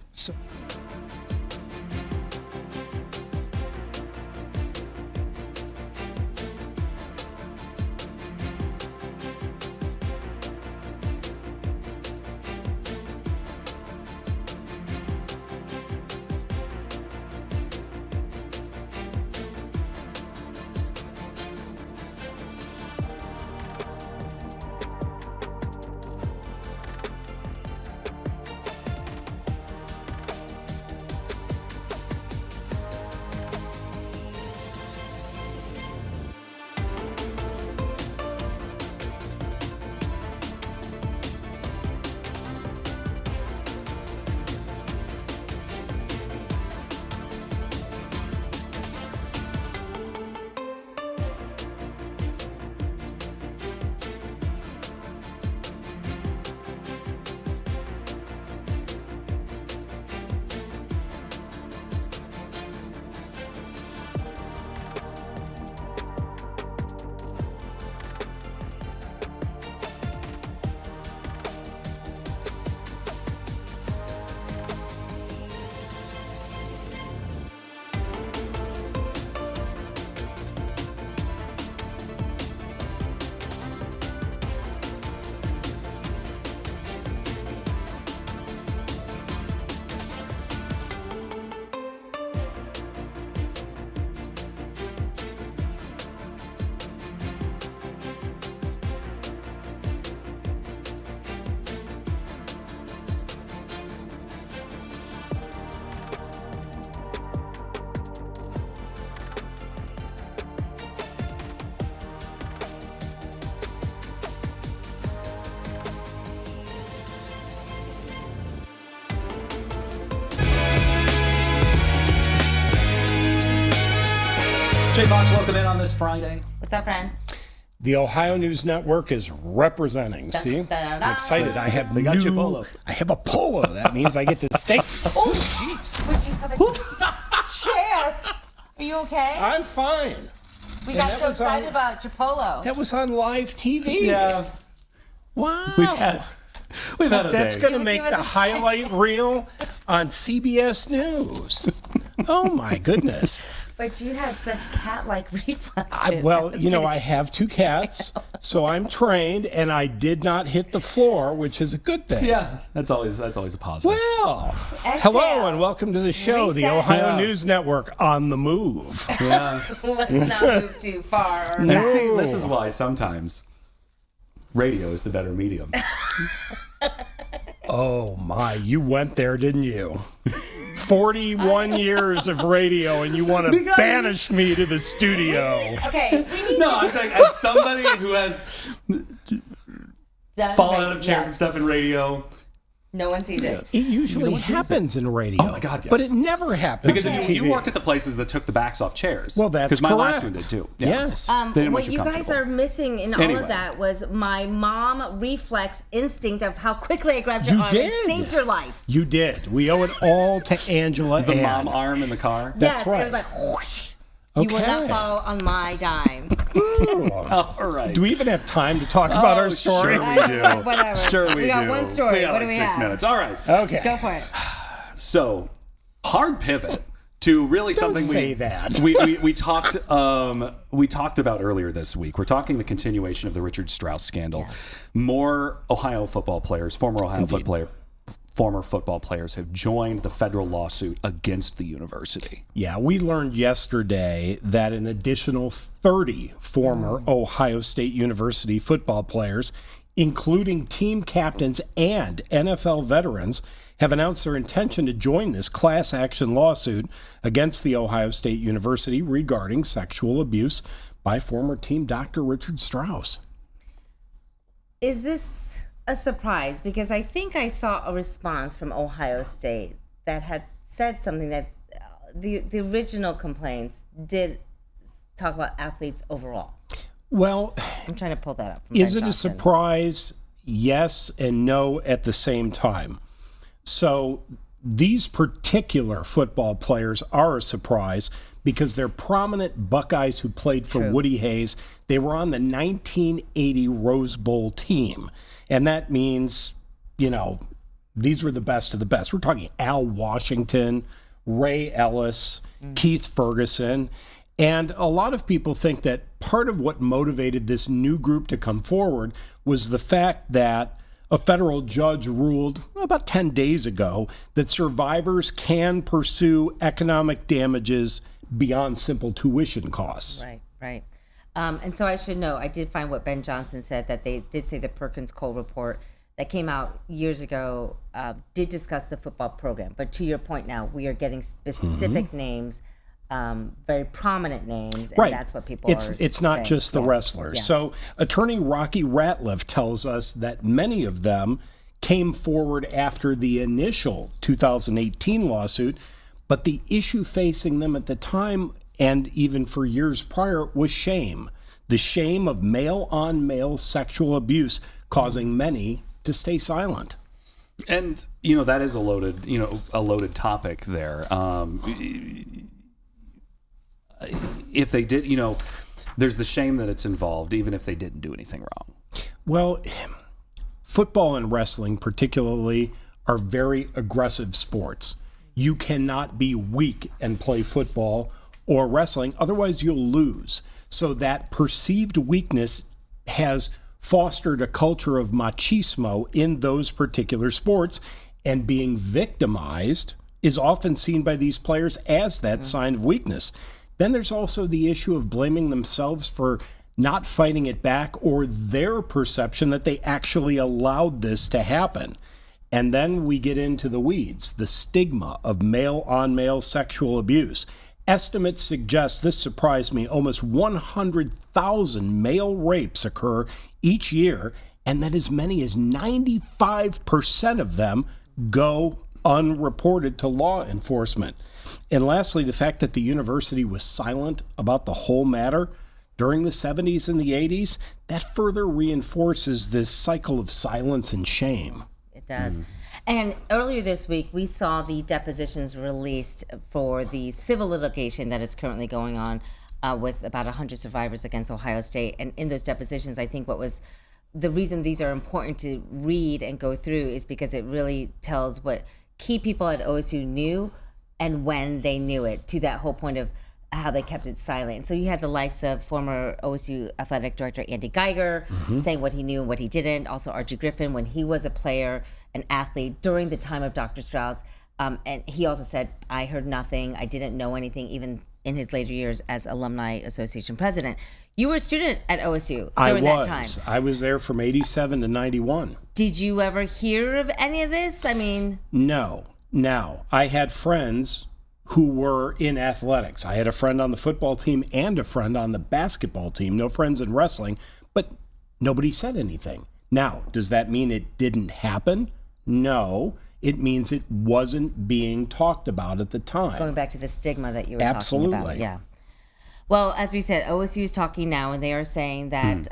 Jay Fox, welcome in on this Friday. What's up, friend? The Ohio News Network is representing. See, I'm excited. I have They got you a polo. I have a polo. That means I get to stay. Oh, jeez. Would you have a chair? Are you okay? I'm fine. We got so excited about your polo. That was on live TV. Yeah. Wow. We've had a That's day. going to make the highlight reel on CBS News. Oh my goodness. But you had such cat-like reflexes. I have two cats, so I'm trained, and I did not hit the floor, which is a good thing. Yeah, that's always a positive. Well, hello and welcome to the show, the Ohio News Network on the move. Yeah. Let's not move too far. And see, this is why sometimes radio is the better medium. Oh my, you went there, didn't you? 41 years of radio, and you want to banish me to the studio. Okay. I'm saying as somebody who has fallen out of chairs and stuff in radio. No one sees it. It usually happens in radio. Oh my God, yes. But it never happens Because on TV. you worked at the places that took the backs off chairs. Well, that's because my last correct. one did too. Yes. They didn't want What you guys comfortable. are missing in all Anyway. of that was my mom reflex instinct of how quickly I grabbed your You arm did. and saved your life. You did. We owe it all to Angela The Ann. mom arm in the car. That's Yes, right. it was like whoosh. You will not Okay. fall on my dime. All right. Do we even have time to talk about our story? Sure we do. Whatever. Sure we do. We got one story. We got What like do we 6 have? minutes. All right. Okay. Go for it. So hard pivot to really something say that. we talked about earlier this week. We're talking the continuation of the Richard Strauss scandal. Yeah. More Ohio football players, former football players have joined the federal lawsuit against the university. Yeah, we learned yesterday that an additional 30 former Ohio State University football players, including team captains and NFL veterans, have announced their intention to join this class action lawsuit against the Ohio State University regarding sexual abuse by former team Dr. Richard Strauss. Is this a surprise? Because I think I saw a response from Ohio State that had said something that the original complaints did talk about athletes overall. Well, I'm trying to pull that up. Is it a surprise? Yes and no at the same time. So these particular football players are a surprise because they're prominent Buckeyes who played for Woody Hayes. They were on the 1980 Rose Bowl team. And that means, these were the best of the best. We're talking Al Washington, Ray Ellis, Keith Ferguson. And a lot of people think that part of what motivated this new group to come forward was the fact that a federal judge ruled about 10 days ago that survivors can pursue economic damages beyond simple tuition costs. Right. And so I should know, I did find what Ben Johnson said, that they did say the Perkins-Cole report that came out years ago did discuss the football program. But to your point now, we are getting specific names, very prominent names, and that's what people are It's not saying. just the wrestlers. So attorney Rocky Ratliff tells us that many of them came forward after the initial 2018 lawsuit, but the issue facing them at the time and even for years prior was shame. The shame of male-on-male sexual abuse causing many to stay silent. And, that is a loaded topic there. If they did, there's the shame that it's involved, even if they didn't do anything wrong. Well, football and wrestling particularly are very aggressive sports. You cannot be weak and play football or wrestling, otherwise you'll lose. So that perceived weakness has fostered a culture of machismo in those particular sports, and being victimized is often seen by these players as that sign of weakness. Then there's also the issue of blaming themselves for not fighting it back, or their perception that they actually allowed this to happen. And then we get into the weeds, the stigma of male-on-male sexual abuse. Estimates suggest, this surprised me, almost 100,000 male rapes occur each year, and that as many as 95% of them go unreported to law enforcement. And lastly, the fact that the university was silent about the whole matter during the 70s and the 80s, that further reinforces this cycle of silence and shame. It does. And earlier this week, we saw the depositions released for the civil litigation that is currently going on with about 100 survivors against Ohio State. And in those depositions, I think what was the reason these are important to read and go through is because it really tells what key people at OSU knew and when they knew it, to that whole point of how they kept it silent. So you had the likes of former OSU athletic director Andy Geiger saying what he knew and what he didn't. Also Archie Griffin, when he was a player, an athlete during the time of Dr. Strauss. And he also said, I heard nothing. I didn't know anything, even in his later years as Alumni Association president. You were a student at OSU during that time. I was there from 87 to 91. Did you ever hear of any of this? I mean... No. Now, I had friends who were in athletics. I had a friend on the football team and a friend on the basketball team. No friends in wrestling, but nobody said anything. Now, does that mean it didn't happen? No. It means it wasn't being talked about at the time. Going back to the stigma that you were talking about. Yeah. Well, as we said, OSU is talking now, and they are saying that,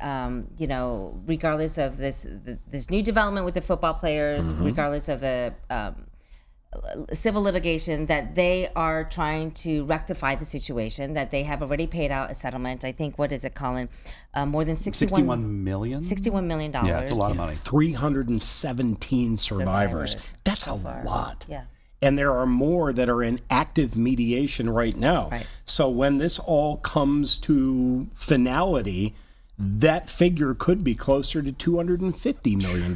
regardless of this new development with the football players, regardless of the civil litigation, that they are trying to rectify the situation, that they have already paid out a settlement. I think, what is it, Collin? More than $61 million? $61 million. Yeah, it's a lot of money. 317 survivors. That's a lot. Yeah. and there are more that are in active mediation right now. Right. So when this all comes to finality, that figure could be closer to $250 million.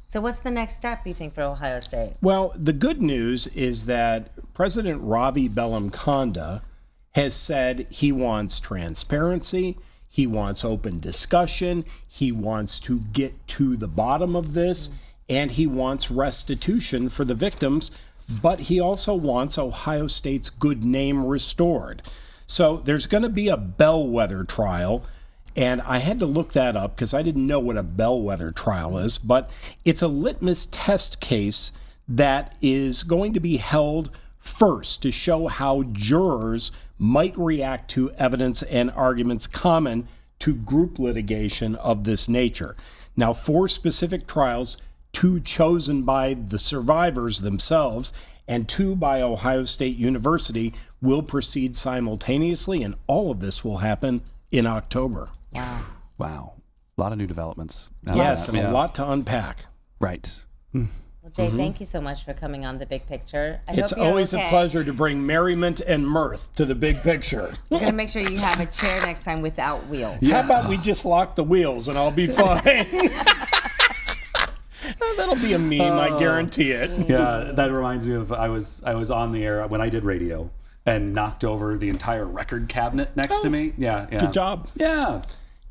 So what's the next step, you think, for Ohio State? Well, the good news is that President Ravi Bellamkonda has said he wants transparency, he wants open discussion, he wants to get to the bottom of this, and he wants restitution for the victims, but he also wants Ohio State's good name restored. So there's going to be a bellwether trial, and I had to look that up because I didn't know what a bellwether trial is, but it's a litmus test case that is going to be held first to show how jurors might react to evidence and arguments common to group litigation of this nature. Now, 4 specific trials, 2 chosen by the survivors themselves and 2 by Ohio State University, will proceed simultaneously, and all of this will happen in October. Wow. A lot of new developments. Yes, and a lot to unpack. Right. Well, Jay, thank you so much for coming on The Big Picture. It's always a pleasure to bring merriment and mirth to the big picture. We're going to make sure you have a chair next time without wheels. How about we just lock the wheels and I'll be fine? That'll be a meme, I guarantee it. Yeah, that reminds me of I was on the air when I did radio and knocked over the entire record cabinet next to me. Yeah. Good job. Yeah.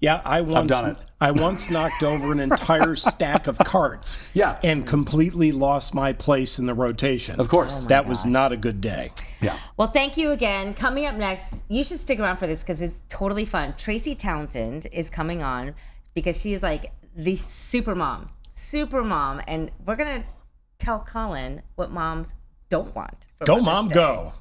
Yeah, I've done it. I once knocked over an entire stack of carts. Yeah. And completely lost my place in the rotation. Of course. That was not a good day. Yeah. Well, thank you again. Coming up next, you should stick around for this because it's totally fun. Tracy Townsend is coming on because she is like the super mom, and we're going to tell Collin what moms don't want. Go, Mom, go.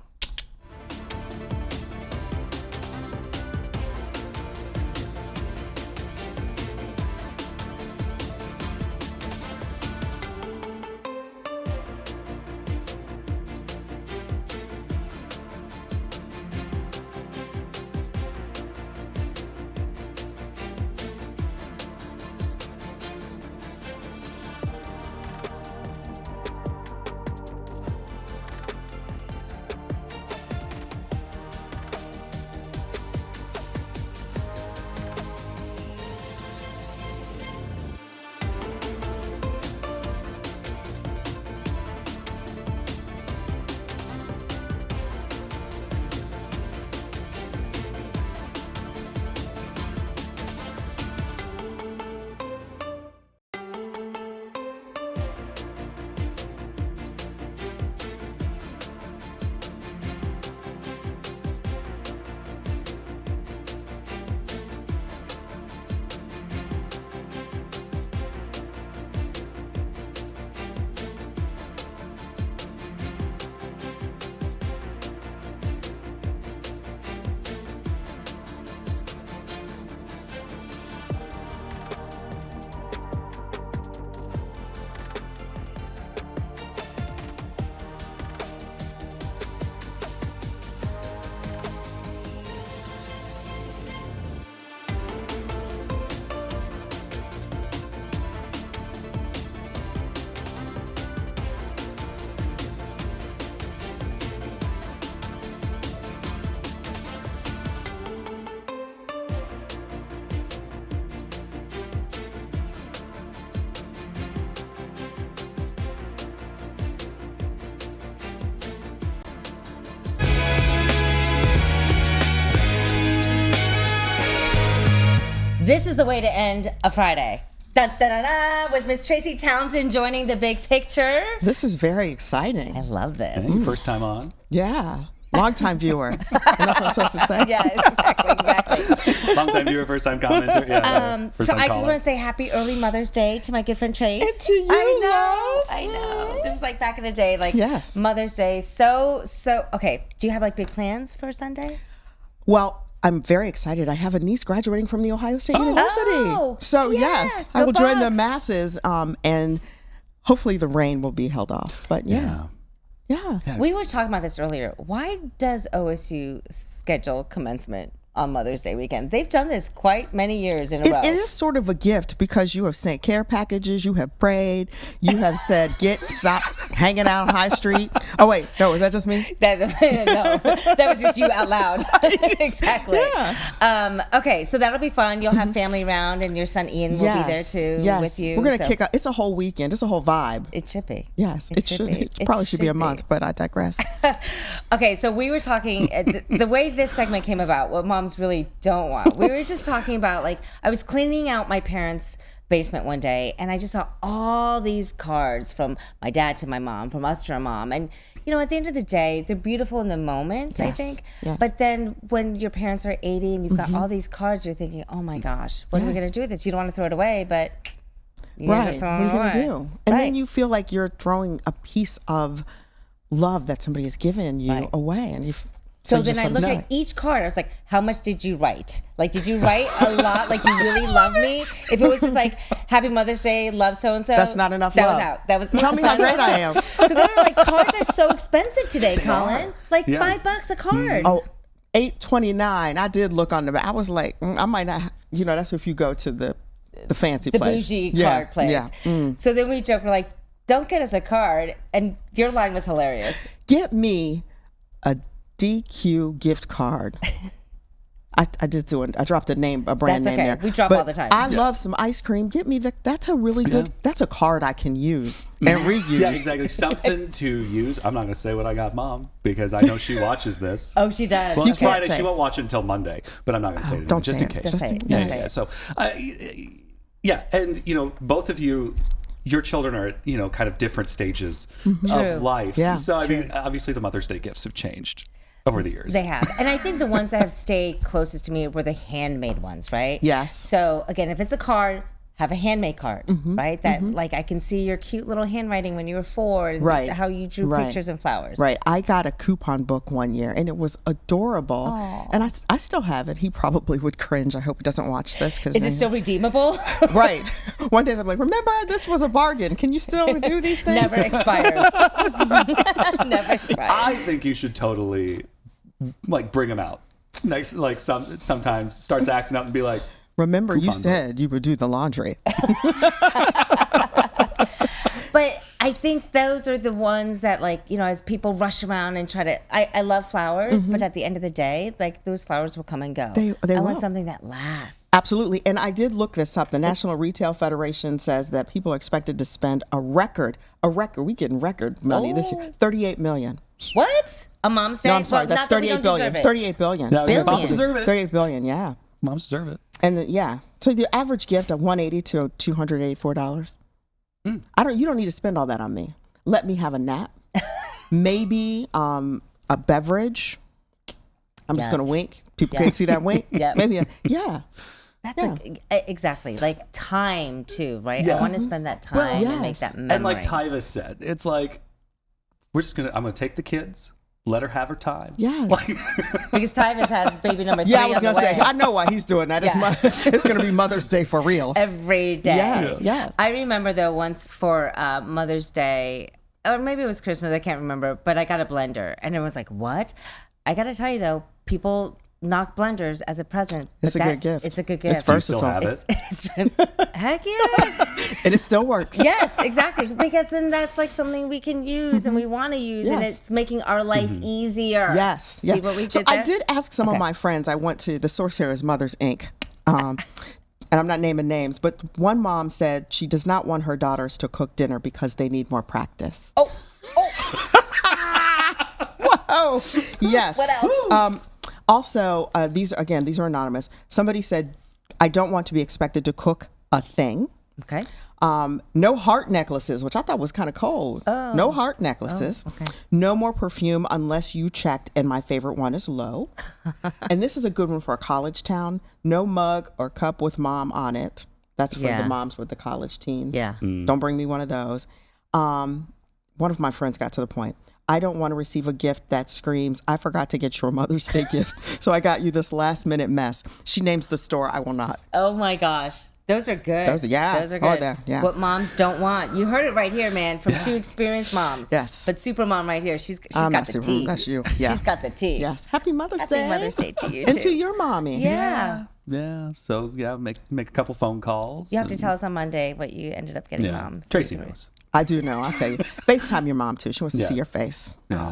This is the way to end a Friday. Dun, dun, dun, dun, with Miss Tracy Townsend joining The Big Picture. This is very exciting. I love this. First time on? Yeah. Long-time viewer. And that's what I'm supposed to say. Yeah, exactly. Long-time viewer, first-time commenter. Yeah, so I just want to say happy early Mother's Day to my good friend Trace. And to you, I know. This is like back in the day, like Yes. Mother's Day. So, okay. Do you have like big plans for Sunday? Well, I'm very excited. I have a niece graduating from the Ohio State University. So yeah, yes, I go will join the Bucks. masses, and hopefully the rain will be held off. But yeah. We were talking about this earlier. Why does OSU schedule commencement on Mother's Day weekend. They've done this quite many years in a row. It is sort of a gift because you have sent care packages, you have prayed, you have said, stop hanging out on High Street. Oh, wait, no, is that just me? No, that was just you out loud. Exactly. Yeah. Okay, so that'll be fun. You'll have family around, and your son Ian will be there too with you. We're going to kick out. It's a whole weekend. It's a whole vibe. It should be. Yes, it should. It probably should be a month, but I digress. Okay, so we were talking, the way this segment came about, what moms really don't want. We were just talking about, like, I was cleaning out my parents' basement one day, and I just saw all these cards from my dad to my mom, from us to our mom. And, you know, at the end of the day, they're beautiful in the moment, I think. Yes. But then when your parents are 80 and you've got all these cards, you're thinking, oh my gosh, what are we going to do with this? You don't want to throw it away, but you end up throwing it away. What are you going to do? And then you feel like you're throwing a piece of love that somebody has given you away. And so then I looked at each card. I was like, how much did you write? Like, did you write a lot? Like, you really love me? If it was just like, Happy Mother's Day, love so-and-so. That's not enough that love. Was out. That was Tell me how great I am. So then like, cards are so expensive today, Collin. Like $5 a card. Oh, $8.29. I did look on the back. I was like, I might not, you know, that's if you go to the fancy place. The bougie card place. Yeah. So then we joked, we're like, don't get us a card. And your line was hilarious. Get me a DQ gift card. I did do it. I dropped a brand name there. We drop all the time. I love some ice cream. Get me that's a really good, that's a card I can use and reuse. Yeah, exactly. Something to use. I'm not going to say what I got Mom because I know she watches this. Oh, she does. Well, it's Friday. She won't watch it until Monday, but I'm not going to say it don't just say in it. case. Just say it. Yeah. So, and, you know, both of you, your children are at, you know, kind of different stages of life. Yeah. So, I mean, obviously the Mother's Day gifts have changed over the years. They have. And I think the ones that have stayed closest to me were the handmade ones, right? Yes. So again, if it's a card, have a handmade card, right? That like I can see your cute little handwriting when you were 4, and right? How you drew pictures and flowers. Right. I got a coupon book one year, and it was adorable. Aww. And I still have it. He probably would cringe. I hope he doesn't watch this. Is it still redeemable? Right. One day I'm like, remember, this was a bargain. Can you still do these things? Never expires. Never expires. I think you should totally like bring him out next. Like sometimes starts acting up and be like, remember, you said you would do the laundry. But I think those are the ones that, like, you know, as people rush around and try to, I love flowers, but at the end of the day, like, those flowers will come and go. I want something that lasts. Absolutely. And I did look this up. The National Retail Federation says that people are expected to spend a record, we getting record money this year, $38 million. What? A Mom's Day? No, I'm sorry. That's $38 billion. $38 billion. Yeah, moms deserve it. $38 billion, yeah. Moms deserve it. And so the average gift of $180 to $284. You don't need to spend all that on me. Let me have a nap. Maybe a beverage. I'm just gonna wink. People can't see that wink. Maybe That's exactly, like time too, right? I want to spend that time and make that memory. And like Tyva said, it's like I'm gonna take the kids. Let her have her time. Yes. Because Tyvis has baby number 3. Yeah, I was going to say, I know why he's doing that. It's going to be Mother's Day for real. Every day. Yes. I remember, though, once for Mother's Day, or maybe it was Christmas, I can't remember, but I got a blender. And everyone's like, what? I got to tell you, though, people knock blenders as a present. It's a good gift. It's a good gift. It's versatile. Heck yes. And it still works. Yes, exactly. Because then that's like something we can use and we want to use, and it's making our life easier. Yes. See what we did so there? I did ask some of my friends. I went to the source here is Mother's Inc. And I'm not naming names, but one mom said she does not want her daughters to cook dinner because they need more practice. Oh. Whoa. Yes. What else? Also, these are anonymous. Somebody said, I don't want to be expected to cook a thing. Okay. No heart necklaces, which I thought was kind of cold. Oh. No heart necklaces. Oh, okay. No more perfume unless you checked, and my favorite one is low. And this is a good one for a college town. No mug or cup with mom on it. That's for the moms with the college teens. Yeah. Don't bring me one of those. One of my friends got to the point. I don't want to receive a gift that screams, I forgot to get your Mother's Day gift, so I got you this last minute mess. She names the store. I will not. Oh my gosh. Those are good. Those are good. Yeah. What moms don't want. You heard it right here, man, from two experienced moms. Yes. But Supermom right here, she's I'm got not the super. tea. That's you. Yeah. She's got the tea. Yes. Happy Mother's Day. Happy Mother's Day to you And too. to your mommy. Yeah. Yeah. So make a couple phone calls. You have to tell us on Monday what you ended up getting, Mom. So Tracy we can- knows. I do know. I'll tell you. FaceTime your mom too. She wants to see your face. Yeah.